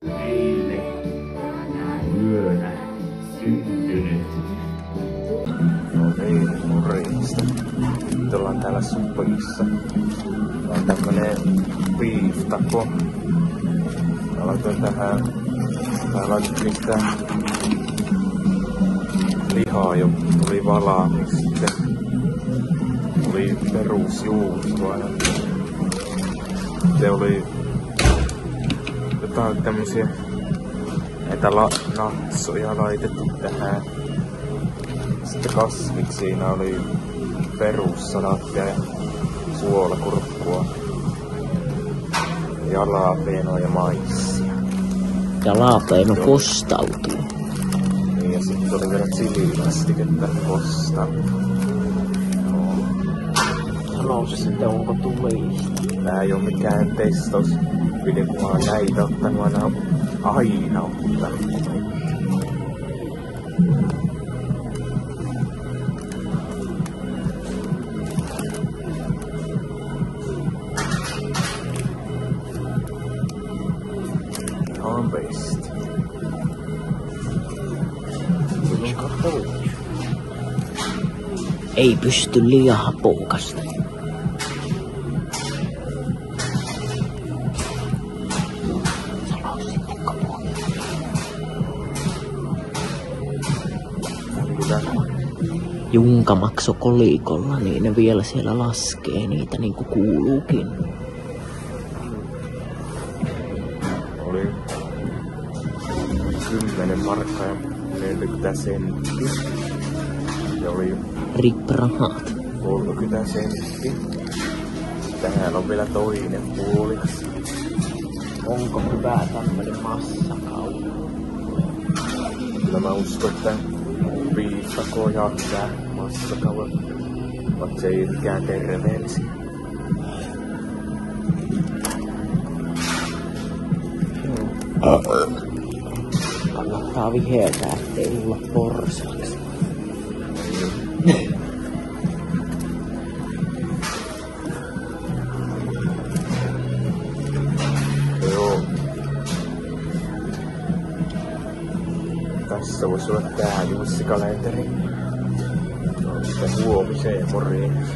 Meille tänä yönä syntynyt. No niin, morjesta. Nyt ollaan täällä Supissa. Tää on tämmönen beef taco. Mä laitoin tähän. Tää laitettiin sitä lihaa jo. Tuli valaamis sitten. Tuli perusjuustoa ja sitten oli jotain tämmösiä näitä natsoja laitettu tähän. Sitten kasviksi siinä oli perussalaattia ja suolakurkkua, jalapenoa ja maissia. Jalapeno kostautuu. Niin, ja sitten oli vielä chilikastiketta kostautuu. Sanois sitten, onko tulista? Tää ei oo mikään testausvideo, kun mä oon näitä ottanut aina ottanut. On best. Ei pysty liian poukasta. Junka makso kolikolla, niin ne vielä siellä laskee niitä niinku kuuluukin. Oli 10 markkaa ja 40 senttiä. Ja oli Riprahat. 30 senttiä. Tähän on vielä toinen puolikas. Onko hyvää tämmönen massakauppa? Kyllä mä uskon, että beef taco ja tää massakauppa, vaikka se ei mikään terveellisiä. Kannattaa viheltää, ettei olla porsaksi. Joo. Tässä voisi olla tää Jussi-kalenteri. No, sitten huomiseen, morjens.